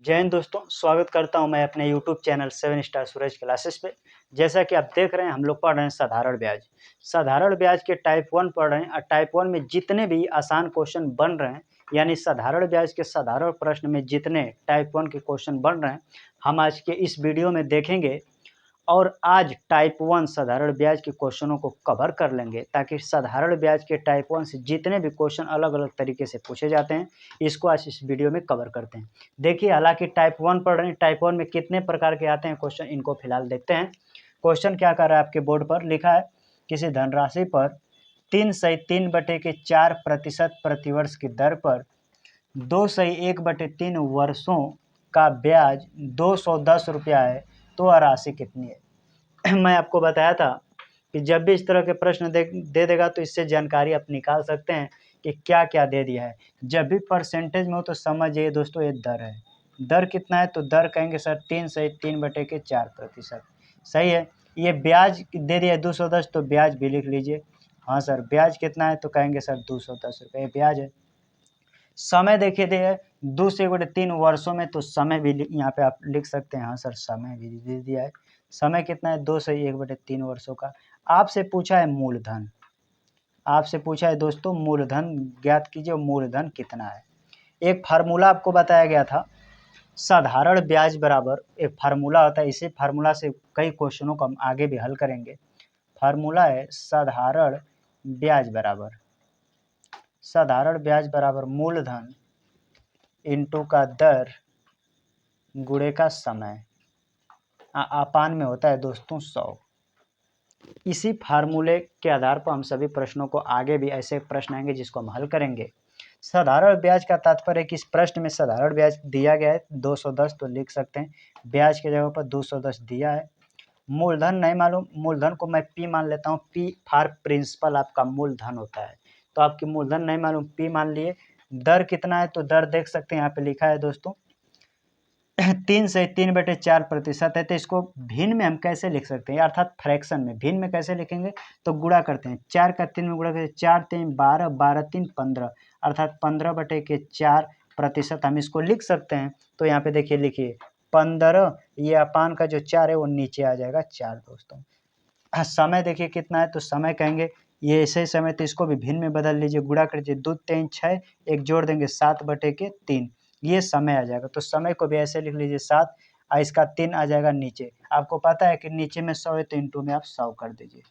जय हिंद दोस्तों, स्वागत करता हूं मैं अपने YouTube चैनल 7 स्टार सूरज क्लासेस पे। जैसा कि आप देख रहे हैं, हम लोग पढ़ रहे हैं साधारण ब्याज। साधारण ब्याज के टाइप 1 पढ़ रहे हैं और टाइप 1 में जितने भी आसान क्वेश्चन बन रहे हैं, यानी साधारण ब्याज के साधारण प्रश्न में जितने टाइप 1 के क्वेश्चन बन रहे हैं, हम आज के इस वीडियो में देखेंगे। और आज टाइप 1 साधारण ब्याज के क्वेश्चनों को कवर कर लेंगे, ताकि साधारण ब्याज के टाइप 1 से जितने भी क्वेश्चन अलग अलग तरीके से पूछे जाते हैं, इसको आज इस वीडियो में कवर करते हैं। देखिए, हालांकि टाइप 1 पढ़ रहे हैं, टाइप 1 में कितने प्रकार के आते हैं क्वेश्चन, इनको फिलहाल देखते हैं। क्वेश्चन क्या कर रहा है, आपके बोर्ड पर लिखा है, किसी धनराशि पर 3/3/4% प्रतिवर्ष की दर पर 2/1/3 वर्षों का ब्याज 210 रुपया है, तो वह राशि कितनी है। मैं आपको बताया था कि जब भी इस तरह के प्रश्न दे देगा, तो इससे जानकारी आप निकाल सकते हैं कि क्या क्या दे दिया है। जब भी परसेंटेज में हो तो समझिए दोस्तों, ये दर है। दर कितना है, तो दर कहेंगे सर 3/3/4%। सही है। ये ब्याज दे दिया है 210, तो ब्याज भी लिख लीजिए। हाँ सर, ब्याज कितना है, तो कहेंगे सर 210 रुपये ब्याज है। समय देखिए दिया है 2/3 वर्षों में, तो समय भी यहाँ पे आप लिख सकते हैं। हाँ सर, समय भी दे दिया है। समय कितना है, 2/1/3 वर्षों का। आपसे पूछा है मूलधन, आपसे पूछा है दोस्तों मूलधन ज्ञात कीजिए, मूलधन कितना है। एक फार्मूला आपको बताया गया था, साधारण ब्याज बराबर एक फार्मूला होता है। इसी फार्मूला से कई क्वेश्चनों को हम आगे भी हल करेंगे। फार्मूला है साधारण ब्याज बराबर मूलधन इंटू का दर गुणे का समय, अपान में होता है दोस्तों 100। इसी फार्मूले के आधार पर हम सभी प्रश्नों को आगे भी ऐसे प्रश्न आएंगे जिसको हम हल करेंगे। साधारण ब्याज का तात्पर्य है कि इस प्रश्न में साधारण ब्याज दिया गया है 210, तो लिख सकते हैं ब्याज के जगह पर 210 दिया है। मूलधन नहीं मालूम, मूलधन को मैं पी मान लेता हूँ। पी फॉर प्रिंसिपल आपका मूलधन होता है, तो आपकी मूलधन नहीं मालूम, पी मान लिए। दर कितना है, तो दर देख सकते हैं, यहाँ पे लिखा है दोस्तों 3/3/4% है। तो इसको भिन्न में हम कैसे लिख सकते हैं, अर्थात फ्रैक्शन में। भिन्न में कैसे लिखेंगे, तो गुणा करते हैं। 4 का 3 में गुणा करते हैं, 4×3 12, 12×3 15, अर्थात 15/4% हम इसको लिख सकते हैं। तो यहाँ पे देखिए, लिखिए 15, ये अपान का जो 4 है वो नीचे आ जाएगा 4 दोस्तों। समय देखिए कितना है, तो समय कहेंगे ये ऐसे समय, तो इसको भी भिन्न में बदल लीजिए, गुणा कर लीजिए। 2×3 6, एक जोड़ देंगे 7/3, ये समय आ जाएगा। तो समय को भी ऐसे लिख लीजिए 7, और इसका 3 आ जाएगा नीचे। आपको पता है कि नीचे में 100 है, तो इंटू में आप 100 कर दीजिए।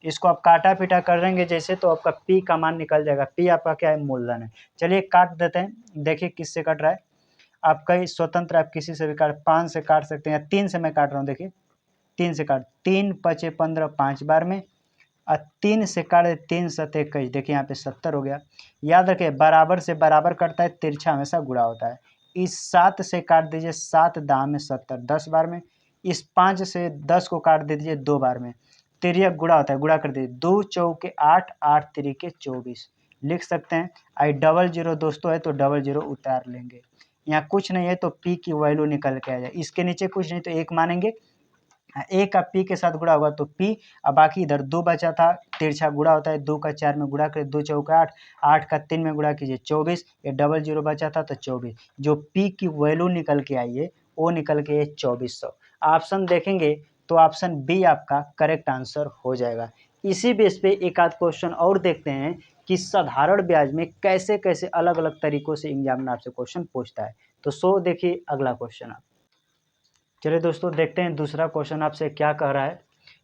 इसको आप काटा पीटा करेंगे जैसे, तो आपका पी का मान निकल जाएगा। पी आपका क्या है, मूलधन है। चलिए काट देते हैं, देखिए किससे कट रहा है। आपका ही स्वतंत्र, आप किसी से भी काट, 5 से काट सकते हैं, 3 से मैं काट रहा हूँ। देखिए 3 से काट, 3×5 = 15, 5 बार में, और 3 से काट 3×7 = 21, देखिए यहाँ पे 70 हो गया। याद रखिए, बराबर से बराबर कटता है, तिरछा हमेशा गुणा होता है। इस 7 से काट दीजिए, 7 दाम में 70, 10 बार में। इस 5 से 10 को काट दे दीजिए 2 बार में, तिर्यक गुणा होता है, गुणा कर दीजिए। 2×4 = 8, 8×3 = 24 लिख सकते हैं। आई 00 दोस्तों है, तो 00 उतार लेंगे। यहाँ कुछ नहीं है, तो पी की वैल्यू निकल के आ जाए। इसके नीचे कुछ नहीं, तो 1 मानेंगे। ए का पी के साथ गुणा होगा तो पी, अब बाकी इधर 2 बचा था, तिरछा गुणा होता है। 2 का 4 में गुणा करें, 2×4 = 8, 8 का 3 में गुणा कीजिए 24, ये 00 बचा था तो 24। जो पी की वैल्यू निकल के आई है, वो निकल के 2400। ऑप्शन देखेंगे तो ऑप्शन बी आपका करेक्ट आंसर हो जाएगा। इसी बेस पे एक आध क्वेश्चन और देखते हैं कि साधारण ब्याज में कैसे कैसे अलग अलग तरीकों से एग्जामिनर आपसे क्वेश्चन पूछता है। तो देखिए अगला क्वेश्चन आप। चलिए दोस्तों, देखते हैं दूसरा क्वेश्चन आपसे क्या कह रहा है।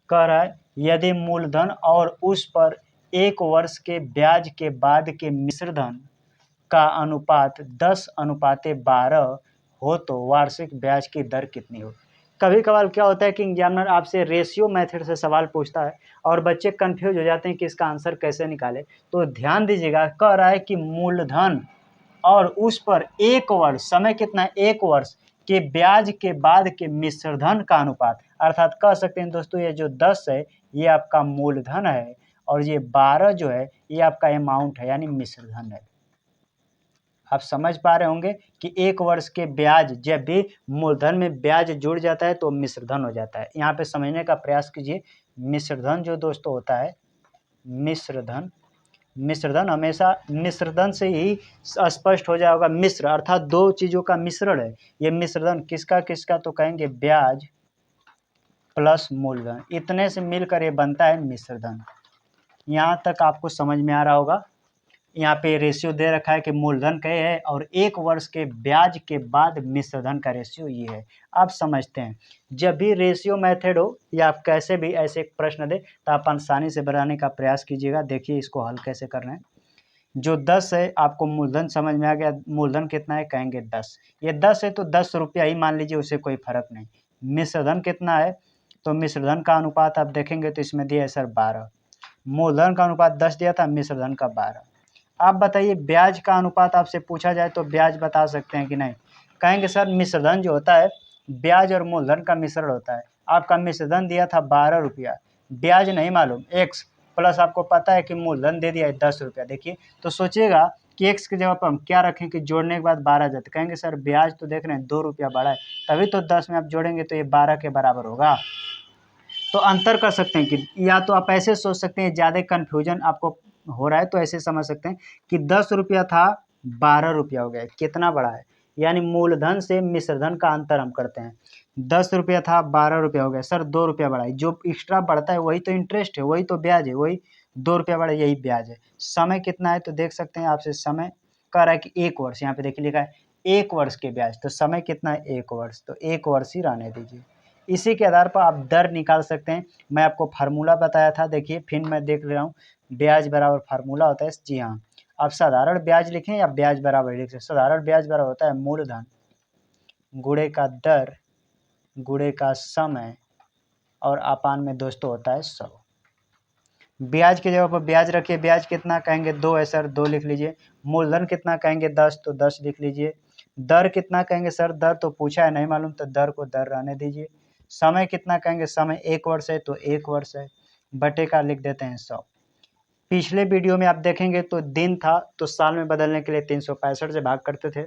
कह रहा है, यदि मूलधन और उस पर 1 वर्ष के ब्याज के बाद के मिश्र धन का अनुपात 10:12 हो, तो वार्षिक ब्याज की दर कितनी हो। कभी कभार क्या होता है कि एग्जामिनर आपसे रेशियो मेथड से सवाल पूछता है और बच्चे कंफ्यूज हो जाते हैं कि इसका आंसर कैसे निकाले। तो ध्यान दीजिएगा, कह रहा है कि मूलधन और उस पर 1 वर्ष, समय कितना है, 1 वर्ष के ब्याज के बाद के मिश्रधन का अनुपात, अर्थात कह सकते हैं दोस्तों, ये जो 10 है ये आपका मूलधन है, और ये 12 जो है ये आपका अमाउंट है, यानी मिश्रधन है। आप समझ पा रहे होंगे कि 1 वर्ष के ब्याज, जब भी मूलधन में ब्याज जुड़ जाता है तो मिश्रधन हो जाता है। यहाँ पे समझने का प्रयास कीजिए। मिश्रधन जो दोस्तों होता है, मिश्रधन, मिश्रधन हमेशा मिश्रधन से ही स्पष्ट हो जाएगा। मिश्र अर्थात दो चीज़ों का मिश्रण है ये मिश्रधन। किसका किसका, तो कहेंगे ब्याज प्लस मूलधन, इतने से मिलकर ये बनता है मिश्रधन। यहाँ तक आपको समझ में आ रहा होगा। यहाँ पे रेशियो दे रखा है कि मूलधन का है और 1 वर्ष के ब्याज के बाद मिश्रधन का रेशियो ये है। आप समझते हैं, जब भी रेशियो मेथड हो या आप कैसे भी ऐसे एक प्रश्न दे तो आप आसानी से बनाने का प्रयास कीजिएगा। देखिए इसको हल कैसे करना है। जो 10 है, आपको मूलधन समझ में आ गया। मूलधन कितना है, कहेंगे 10। ये 10 है तो 10 रुपया ही मान लीजिए, उससे कोई फर्क नहीं। मिश्रधन कितना है, तो मिश्रधन का अनुपात आप देखेंगे तो इसमें दिया है सर 12। मूलधन का अनुपात 10 दिया था, मिश्रधन का 12। आप बताइए ब्याज का अनुपात आपसे पूछा जाए तो ब्याज बता सकते हैं कि नहीं, कहेंगे सर मिश्रधन जो होता है ब्याज और मूलधन का मिश्रण होता है। आपका मिश्रधन दिया था 12 रुपया, ब्याज नहीं मालूम x, प्लस आपको पता है कि मूलधन दे दिया है 10 रुपया। देखिए तो सोचिएगा कि x की जगह पर हम क्या रखें कि जोड़ने के बाद 12 जाते, कहेंगे सर ब्याज तो देख रहे हैं 2 रुपया बढ़ा है, तभी तो 10 में आप जोड़ेंगे तो ये 12 के बराबर होगा। तो अंतर कर सकते हैं कि या तो आप ऐसे सोच सकते हैं, ज़्यादा कन्फ्यूजन आपको हो रहा है तो ऐसे समझ सकते हैं कि 10 रुपया था 12 रुपया हो गया, कितना बड़ा है। यानी मूलधन से मिश्रधन का अंतर हम करते हैं। 10 रुपया था 12 रुपया हो गया, सर 2 रुपया बढ़ा है। जो एक्स्ट्रा बढ़ता है वही तो इंटरेस्ट है, वही तो ब्याज है, वही 2 रुपया बढ़ा यही ब्याज है। समय कितना है तो देख सकते हैं, आपसे समय कह रहा है कि 1 वर्ष, यहाँ पे देखिए लिखा है 1 वर्ष के ब्याज, तो समय कितना है 1 वर्ष, तो 1 वर्ष ही रहने दीजिए। इसी के आधार पर आप दर निकाल सकते हैं। मैं आपको फार्मूला बताया था, देखिए फिर मैं देख ले रहा हूँ। ब्याज बराबर फार्मूला होता है, जी हाँ, आप साधारण ब्याज लिखें या ब्याज बराबर लिख सकते। साधारण ब्याज बराबर होता है मूलधन गुणे का दर गुणे का समय और अपान में दोस्तों होता है 100। ब्याज की जगह पर ब्याज रखिए, ब्याज कितना कहेंगे 2 है सर 2 लिख लीजिए। मूलधन कितना कहेंगे 10, तो 10 लिख लीजिए। दर कितना कहेंगे सर, दर तो पूछा है नहीं मालूम, तो दर को दर रहने दीजिए। समय कितना कहेंगे, समय 1 वर्ष है तो 1 वर्ष है, बटे का लिख देते हैं 100। पिछले वीडियो में आप देखेंगे तो दिन था तो साल में बदलने के लिए 365 से भाग करते थे।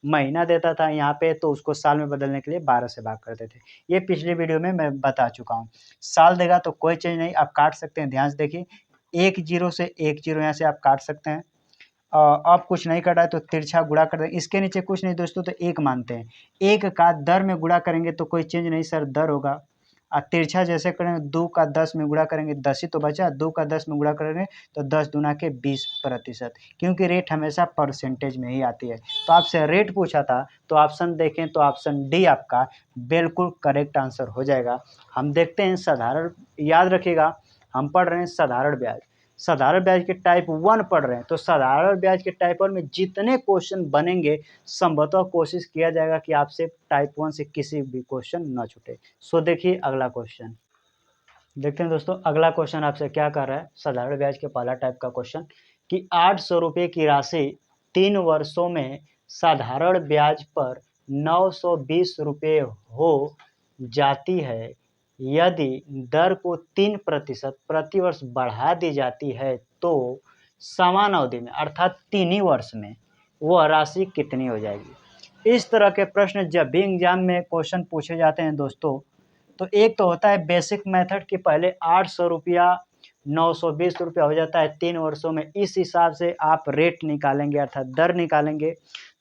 महीना देता था यहाँ पे तो उसको साल में बदलने के लिए 12 से भाग करते थे। ये पिछले वीडियो में मैं बता चुका हूँ। साल देगा तो कोई चीज़ नहीं, आप काट सकते हैं। ध्यान से देखिए, 1 जीरो से 1 जीरो यहाँ से आप काट सकते हैं। अब कुछ नहीं कटा है तो तिरछा गुणा कर देंगे, इसके नीचे कुछ नहीं दोस्तों, तो 1 मानते हैं। 1 का दर में गुणा करेंगे तो कोई चेंज नहीं सर, दर होगा। तिरछा जैसे करेंगे 2 का 10 में गुणा करेंगे 10 ही तो बचा, 2 का 10 में गुणा करेंगे तो 10 दूना के 20%, क्योंकि रेट हमेशा परसेंटेज में ही आती है। तो आपसे रेट पूछा था तो ऑप्शन देखें तो ऑप्शन डी आपका बिल्कुल करेक्ट आंसर हो जाएगा। हम देखते हैं साधारण, याद रखिएगा हम पढ़ रहे हैं साधारण ब्याज। साधारण ब्याज के टाइप 1 पढ़ रहे हैं तो साधारण ब्याज के टाइप 1 में जितने क्वेश्चन बनेंगे संभवतः कोशिश किया जाएगा कि आपसे टाइप 1 से किसी भी क्वेश्चन न छूटे। सो देखिए अगला क्वेश्चन देखते हैं दोस्तों। अगला क्वेश्चन आपसे क्या कर रहा है, साधारण ब्याज के पहला टाइप का क्वेश्चन कि 800 रुपये की राशि 3 वर्षों में साधारण ब्याज पर 920 रुपये हो जाती है। यदि दर को 3% प्रति वर्ष बढ़ा दी जाती है तो समान अवधि में अर्थात 3 ही वर्ष में वह राशि कितनी हो जाएगी। इस तरह के प्रश्न जब भी एग्जाम में क्वेश्चन पूछे जाते हैं दोस्तों, तो एक तो होता है बेसिक मेथड कि पहले 800 रुपया 920 रुपया हो जाता है 3 वर्षों में। इस हिसाब से आप रेट निकालेंगे अर्थात दर निकालेंगे।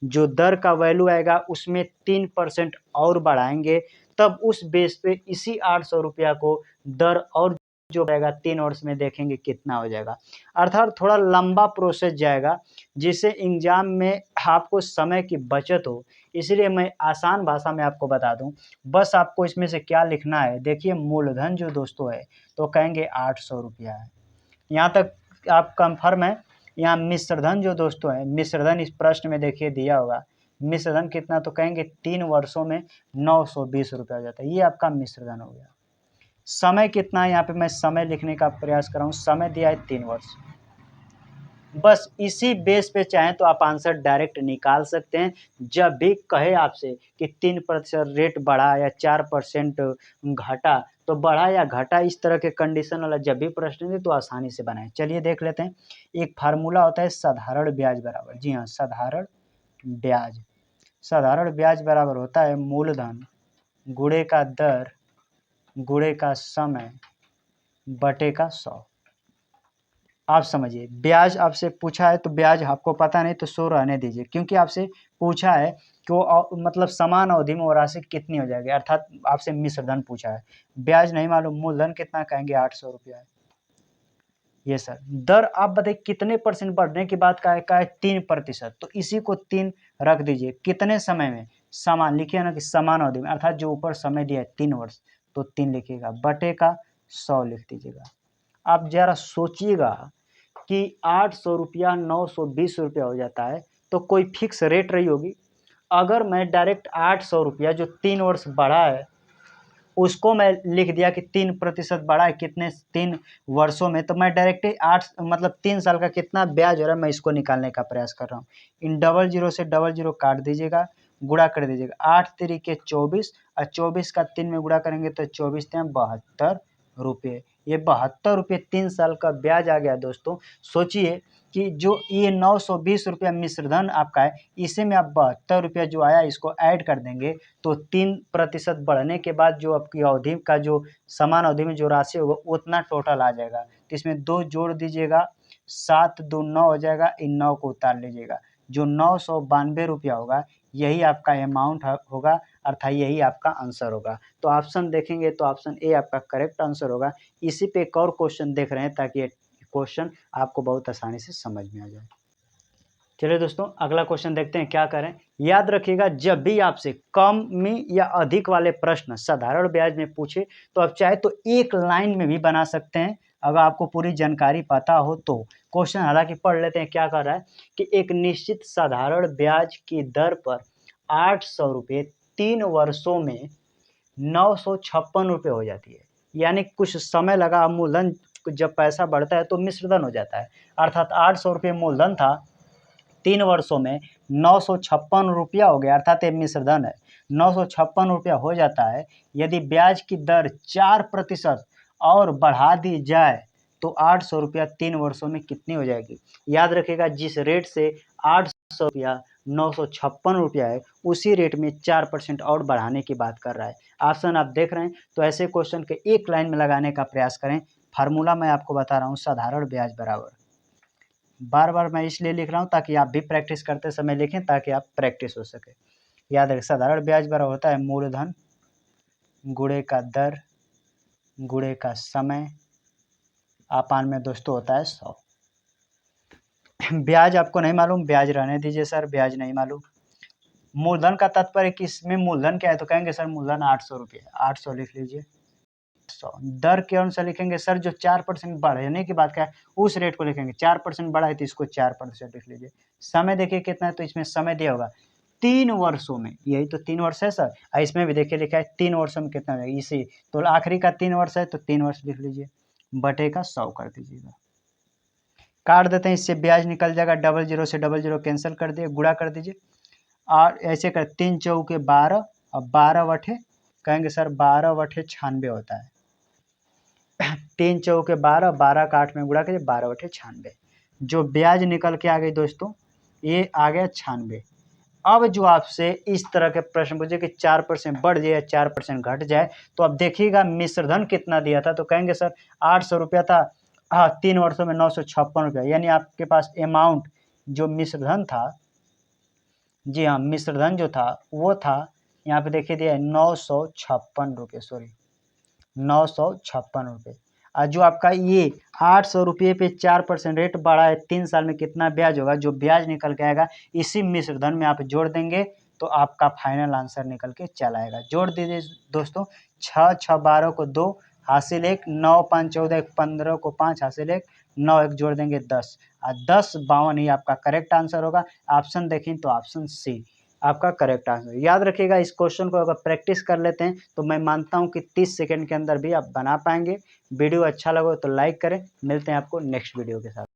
जो दर का वैल्यू आएगा उसमें 3% और बढ़ाएंगे, तब उस बेस पे इसी 800 रुपया को दर और जो रहेगा 3 वर्ष में देखेंगे कितना हो जाएगा। अर्थात थोड़ा लंबा प्रोसेस जाएगा जिससे एग्जाम में आपको समय की बचत हो। इसलिए मैं आसान भाषा में आपको बता दूं, बस आपको इसमें से क्या लिखना है। देखिए मूलधन जो दोस्तों है तो कहेंगे 800 रुपया है, यहाँ तक आप कंफर्म है। यहाँ मिश्रधन जो दोस्तों है, मिश्रधन इस प्रश्न में देखिए दिया होगा, मिश्रधन कितना तो कहेंगे 3 वर्षों में 920 रुपया हो जाता है, ये आपका मिश्रधन हो गया। समय कितना है, यहाँ पे मैं समय लिखने का प्रयास कर रहा हूँ, समय दिया है 3 वर्ष। बस इसी बेस पे चाहें तो आप आंसर डायरेक्ट निकाल सकते हैं। जब भी कहे आपसे कि 3% रेट बढ़ा या 4% घटा, तो बढ़ा या घटा इस तरह के कंडीशन वाला जब भी प्रश्न दे तो आसानी से बनाएं। चलिए देख लेते हैं। एक फार्मूला होता है साधारण ब्याज बराबर, जी हाँ साधारण ब्याज। साधारण ब्याज बराबर होता है मूलधन गुणे का दर गुणे का समय बटे का 100। आप समझिए, ब्याज आपसे पूछा है तो ब्याज आपको पता नहीं तो सो रहने दीजिए, क्योंकि आपसे पूछा है कि वो मतलब समान अवधि में वो राशि कितनी हो जाएगी, अर्थात आपसे मिश्र धन पूछा है। ब्याज नहीं मालूम, मूलधन कितना कहेंगे 800 रुपया है। ये सर दर आप बताइए कितने परसेंट बढ़ने की बात का है 3%, तो इसी को 3 रख दीजिए। कितने समय में, समान लिखिए ना कि समान अवधि में, अर्थात जो ऊपर समय दिया है 3 वर्ष, तो 3 लिखिएगा, बटे का 100 लिख दीजिएगा। आप जरा सोचिएगा कि 800 रुपया 920 रुपया हो जाता है तो कोई फिक्स रेट रही होगी। अगर मैं डायरेक्ट 800 रुपया जो 3 वर्ष बढ़ा है उसको मैं लिख दिया कि 3% बढ़ा है कितने 3 वर्षों में, तो मैं डायरेक्ट ही 8 मतलब 3 साल का कितना ब्याज हो रहा है मैं इसको निकालने का प्रयास कर रहा हूँ। इन डबल जीरो से डबल जीरो काट दीजिएगा, गुणा कर दीजिएगा। 8 तिरिके 24 और 24 का 3 में गुणा करेंगे तो 24 तिया 72 रुपये। ये 72 रुपये 3 साल का ब्याज आ गया दोस्तों। सोचिए कि जो ये 920 रुपया मिश्रधन आपका है, इसी में आप 72 रुपया जो आया इसको ऐड कर देंगे तो 3% बढ़ने के बाद जो आपकी अवधि का जो समान अवधि में जो राशि होगा उतना टोटल आ जाएगा। तो इसमें 2 जोड़ दीजिएगा, 7 2 9 हो जाएगा, इन 9 को उतार लीजिएगा। जो 992 रुपया होगा यही आपका अमाउंट होगा, अर्थात यही आपका आंसर होगा। तो ऑप्शन देखेंगे तो ऑप्शन ए आपका करेक्ट आंसर होगा। इसी पे एक और क्वेश्चन देख रहे हैं ताकि ये क्वेश्चन आपको बहुत आसानी से समझ में आ जाए। चलिए दोस्तों अगला क्वेश्चन देखते हैं क्या करें। याद रखिएगा जब भी आपसे कम में या अधिक वाले प्रश्न साधारण ब्याज में पूछे तो आप चाहे तो एक लाइन में भी बना सकते हैं, अगर आपको पूरी जानकारी पता हो तो। क्वेश्चन हालांकि पढ़ लेते हैं क्या कर रहा है कि एक निश्चित साधारण ब्याज की दर पर 800 रुपये 3 वर्षों में 956 रुपये हो जाती है। यानी कुछ समय लगा, मूलधन जब पैसा बढ़ता है तो मिश्रधन हो जाता है, अर्थात 800 रुपये मूलधन था, 3 वर्षों में 956 रुपया हो गया, अर्थात ये मिश्रधन है, 956 रुपया हो जाता है। यदि ब्याज की दर 4% और बढ़ा दी जाए तो 800 रुपया 3 वर्षों में कितनी हो जाएगी। याद रखिएगा जिस रेट से 800 रुपया 956 रुपया है उसी रेट में 4% और बढ़ाने की बात कर रहा है। ऑप्शन आप देख रहे हैं, तो ऐसे क्वेश्चन के एक लाइन में लगाने का प्रयास करें। फार्मूला मैं आपको बता रहा हूँ, साधारण ब्याज बराबर, बार बार मैं इसलिए लिख रहा हूँ ताकि आप भी प्रैक्टिस करते समय लिखें ताकि आप प्रैक्टिस हो सके। याद रखें साधारण ब्याज बराबर होता है मूलधन गुणे का दर गुणे का समय अपान में दोस्तों होता है 100। ब्याज आपको नहीं मालूम, ब्याज रहने दीजिए सर, ब्याज नहीं मालूम। मूलधन का तात्पर्य कि इसमें मूलधन क्या है, तो कहेंगे सर मूलधन 800 रुपये, 800 लिख लीजिए। 100 दर के अनुसार लिखेंगे सर, जो 4% बढ़ने की बात का है उस रेट को लिखेंगे, 4% बढ़ा है तो इसको 4% लिख लीजिए। समय देखिए कितना है, तो इसमें समय दिया होगा 3 वर्षों में, यही तो 3 वर्ष है सर, और इसमें भी देखिए लिखा है 3 वर्षों में कितना हो जाएगा, इसी तो आखिरी का 3 वर्ष है तो 3 वर्ष लिख लीजिए, बटे का 100 कर दीजिएगा। काट देते हैं, इससे ब्याज निकल जाएगा, डबल जीरो से डबल जीरो कैंसिल कर दिए, गुणा कर दीजिए और ऐसे कर 3 चौके 12 और 12 बटे कहेंगे सर 12 बटे 96 होता है। 3 चौके 12, 12 का 8 में गुणा करिए 12 बटे 96। जो ब्याज निकल के आ गई दोस्तों ये आ गया 96। अब जो आपसे इस तरह के प्रश्न पूछे कि 4% बढ़ जाए 4% घट जाए, तो अब देखिएगा मिश्रधन कितना दिया था, तो कहेंगे सर 800 रुपया था, हाँ 3 वर्षों में 956 रुपया, यानी आपके पास अमाउंट जो मिश्रधन था, जी हाँ मिश्रधन जो था वो था, यहाँ पे देखिए दिया है 956 रुपये, सॉरी 956 रुपये। और जो आपका ये 800 रुपये पे 4% रेट बढ़ा है, 3 साल में कितना ब्याज होगा, जो ब्याज निकल के आएगा इसी मिश्रधन में आप जोड़ देंगे तो आपका फाइनल आंसर निकल के चला आएगा। जोड़ दीजिए दोस्तों, 6 6 12 को 2 हासिल 1, 9 5 14 15 को 5 हासिल 1, 9 1 जोड़ देंगे 10 और 10 52 ही आपका करेक्ट आंसर होगा। ऑप्शन देखें तो ऑप्शन सी आपका करेक्ट आंसर। याद रखिएगा इस क्वेश्चन को अगर प्रैक्टिस कर लेते हैं तो मैं मानता हूं कि 30 सेकंड के अंदर भी आप बना पाएंगे। वीडियो अच्छा लगे तो लाइक करें, मिलते हैं आपको नेक्स्ट वीडियो के साथ।